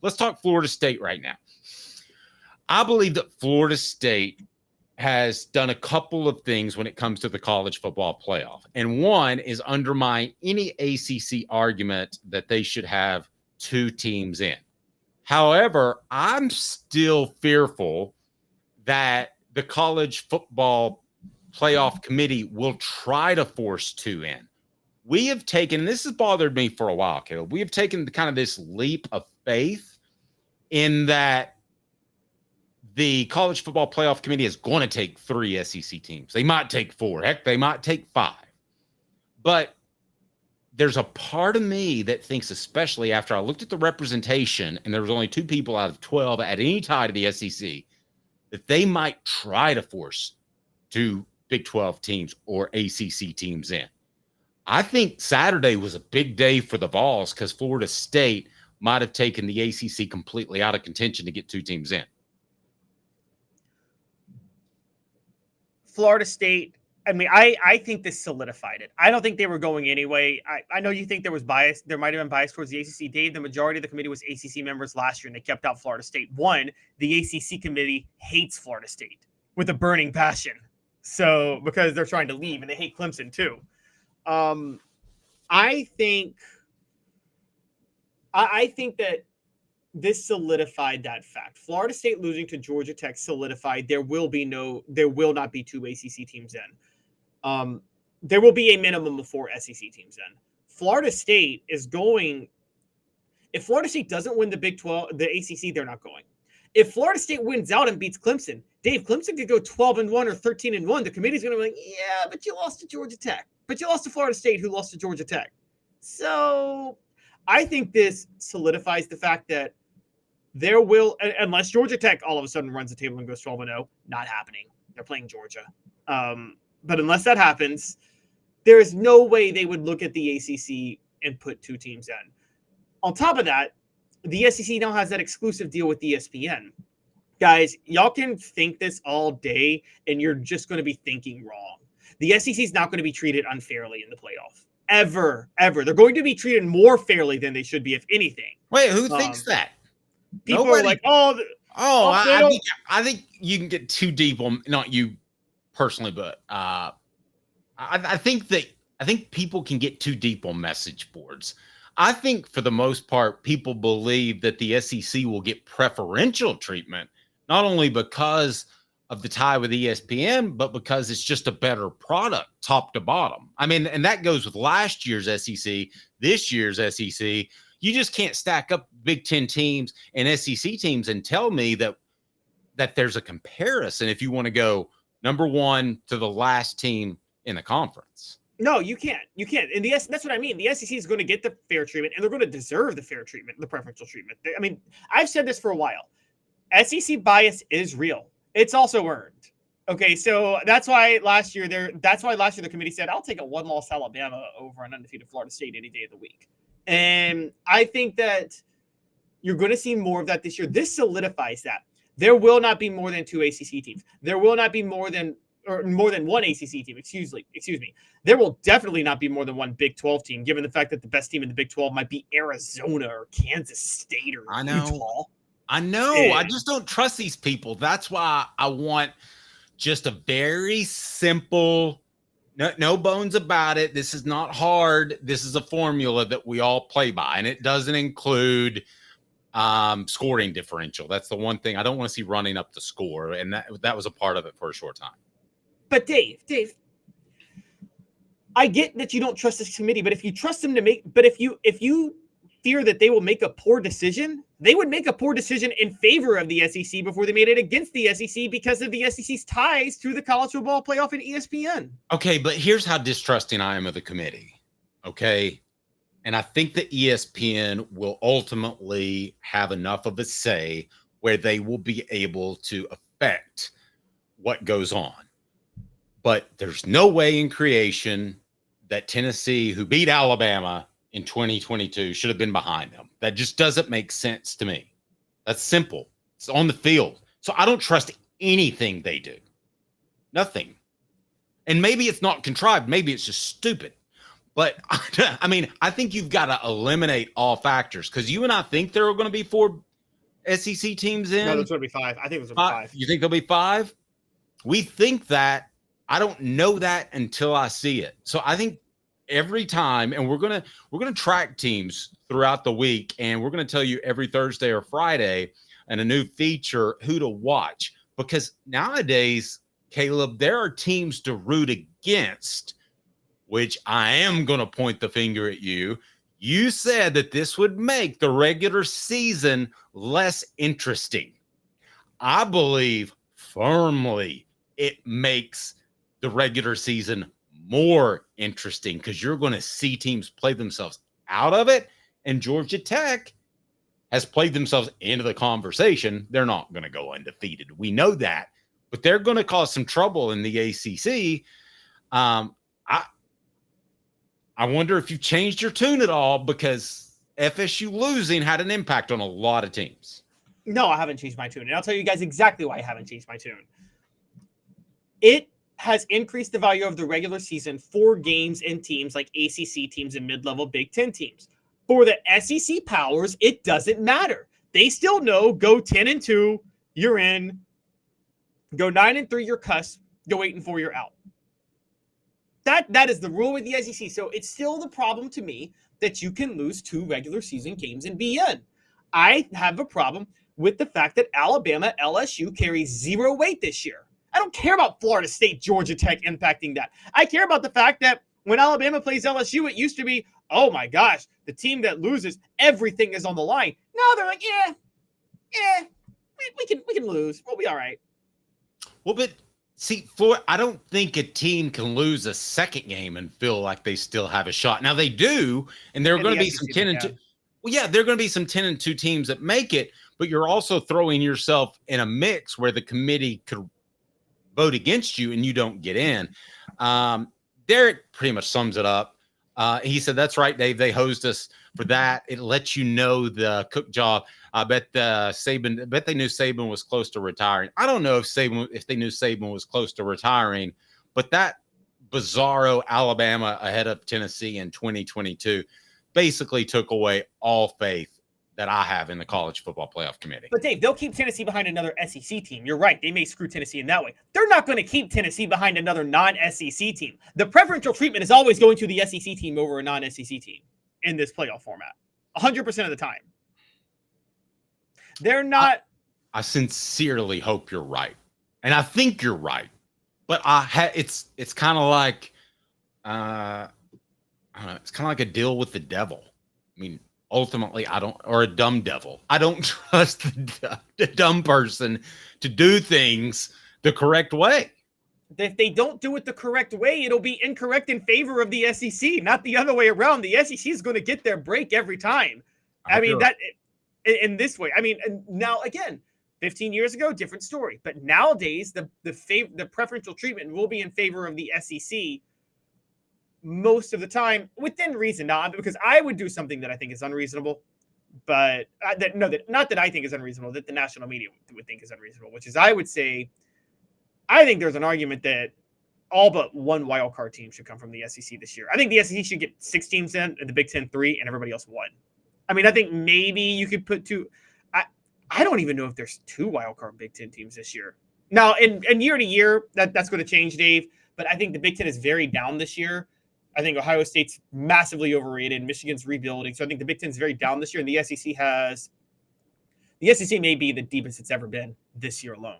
let's talk Florida State right now. I believe that Florida State has done a couple of things when it comes to the college football playoff. And one is undermine any ACC argument that they should have 2 teams in. However, I'm still fearful that the college football playoff committee will try to force 2 in. We have taken, this has bothered me for a while, Caleb. We have taken kind of this leap of faith in that the college football playoff committee is going to take 3 SEC teams. They might take 4. Heck, they might take 5. But there's a part of me that thinks, especially after I looked at the representation and there was only 2 people out of 12 at any tie to the SEC, that they might try to force 2 Big 12 teams or ACC teams in. I think Saturday was a big day for the Vols because Florida State might have taken the ACC completely out of contention to get 2 teams in. Florida State, I mean, I think this solidified it. I don't think they were going anyway. I know you think there was bias. There might have been bias towards the ACC. Dave, the majority of the committee was ACC members last year, and they kept out Florida State. One, the ACC committee hates Florida State with a burning passion. So, because they're trying to leave, and they hate Clemson too. I think that this solidified that fact. Florida State losing to Georgia Tech solidified there will not be 2 ACC teams in. There will be a minimum of 4 SEC teams in. Florida State is going. If Florida State doesn't win the Big 12, the ACC, they're not going. If Florida State wins out and beats Clemson, Dave, Clemson could go 12-1 or 13-1. The committee's going to be like, yeah, but you lost to Georgia Tech. But you lost to Florida State, who lost to Georgia Tech. So I think this solidifies the fact that there will, unless Georgia Tech all of a sudden runs the table and goes 12-0, not happening. They're playing Georgia. But unless that happens, there is no way they would look at the ACC and put 2 teams in. On top of that, the SEC now has that exclusive deal with ESPN. Guys, y'all can think this all day, and you're just going to be thinking wrong. The SEC is not going to be treated unfairly in the playoff. Ever. They're going to be treated more fairly than they should be, if anything. Wait, who thinks that? People Nobody. are like, I think you can get too deep on, not you personally, but I think people can get too deep on message boards. I think for the most part, people believe that the SEC will get preferential treatment, not only because of the tie with ESPN, but because it's just a better product top to bottom. I mean, and that goes with last year's SEC, this year's SEC. You just can't stack up Big Ten teams and SEC teams and tell me that there's a comparison if you want to go number 1 to the last team in the conference. No, you can't. You can't. And that's what I mean. The SEC is going to get the fair treatment, and they're going to deserve the fair treatment, the preferential treatment. I mean, I've said this for a while. SEC bias is real. It's also earned. Okay, so that's why last year the committee said, I'll take a 1-loss Alabama over an undefeated Florida State any day of the week. And I think that you're going to see more of that this year. This solidifies that. There will not be more than 2 ACC teams. There will not be more than 1 ACC team. Excuse me. There will definitely not be more than 1 Big 12 team, given the fact that the best team in the Big 12 might be Arizona or Kansas State or Utah. I know. I just don't trust these people. That's why I want just a very simple, no bones about it. This is not hard. This is a formula that we all play by, and it doesn't include scoring differential. That's the one thing I don't want to see running up the score, and that was a part of it for a short time. But Dave, I get that you don't trust this committee, but if you trust them if you fear that they will make a poor decision, they would make a poor decision in favor of the SEC before they made it against the SEC because of the SEC's ties to the college football playoff and ESPN. Okay, but here's how distrusting I am of the committee. Okay. And I think that ESPN will ultimately have enough of a say where they will be able to affect what goes on. But there's no way in creation that Tennessee, who beat Alabama in 2022, should have been behind them. That just doesn't make sense to me. That's simple. It's on the field. So I don't trust anything they do. Nothing. And maybe it's not contrived. Maybe it's just stupid. But I mean, I think you've got to eliminate all factors because you and I think there are going to be 4 SEC teams in? No, there's going to be 5. I think there's going to be 5. You think there'll be 5? We think that. I don't know that until I see it. So I think every time, and we're gonna track teams throughout the week, and we're gonna tell you every Thursday or Friday and a new feature who to watch, because nowadays, Caleb, there are teams to root against, which I am gonna point the finger at you. You said that this would make the regular season less interesting. I believe firmly it makes the regular season more interesting, because you're going to see teams play themselves out of it. And Georgia Tech has played themselves into the conversation. They're not going to go undefeated. We know that, but they're going to cause some trouble in the ACC. I wonder if you've changed your tune at all, because FSU losing had an impact on a lot of teams. No, I haven't changed my tune. And I'll tell you guys exactly why I haven't changed my tune. It has increased the value of the regular season for games and teams like ACC teams and mid-level Big Ten teams. For the SEC powers, it doesn't matter. They still know, go 10-2, you're in. Go 9-3, you're cussed. Go 8-4, you're out. That is the rule with the SEC. So it's still the problem to me that you can lose 2 regular season games and be in. I have a problem with the fact that Alabama, LSU carry 0 weight this year. I don't care about Florida State, Georgia Tech impacting that. I care about the fact that when Alabama plays LSU, it used to be, oh my gosh, the team that loses, everything is on the line. Now they're like, we can lose. We'll be all right. Well, but see, I don't think a team can lose a second game and feel like they still have a shot. Now they do, and there are going to be some 10-2. Well, yeah, there are going to be some 10-2 teams that make it, but you're also throwing yourself in a mix where the committee could vote against you and you don't get in. Derek pretty much sums it up. He said, that's right, Dave. They hosed us for that. It lets you know the cook job. I bet they knew Saban was close to retiring. I don't know if they knew Saban was close to retiring, but that bizarro Alabama ahead of Tennessee in 2022 basically took away all faith that I have in the college football playoff committee. But Dave, they'll keep Tennessee behind another SEC team. You're right. They may screw Tennessee in that way. They're not going to keep Tennessee behind another non-SEC team. The preferential treatment is always going to the SEC team over a non-SEC team in this playoff format. 100% of the time. They're not. I sincerely hope you're right. And I think you're right. But it's kind of like, I don't know, it's kind of like a deal with the devil. I mean, ultimately, or a dumb devil. I don't trust the dumb person to do things the correct way. If they don't do it the correct way, it'll be incorrect in favor of the SEC, not the other way around. The SEC is going to get their break every time. I mean, that in this way. I mean, and now again, 15 years ago, different story. But nowadays, the preferential treatment will be in favor of the SEC most of the time, within reason. Not because I would do something that I think is unreasonable, but not that I think is unreasonable, that the national media would think is unreasonable, which is I would say, I think there's an argument that all but one wild card team should come from the SEC this year. I think the SEC should get 6 teams in, and the Big Ten 3, and everybody else 1. I mean, I think maybe you could put 2. I don't even know if there's 2 wild card Big Ten teams this year. Now, in year to year, that's going to change, Dave. But I think the Big Ten is very down this year. I think Ohio State's massively overrated. Michigan's rebuilding. So I think the Big Ten is very down this year. And the SEC may be the deepest it's ever been this year alone.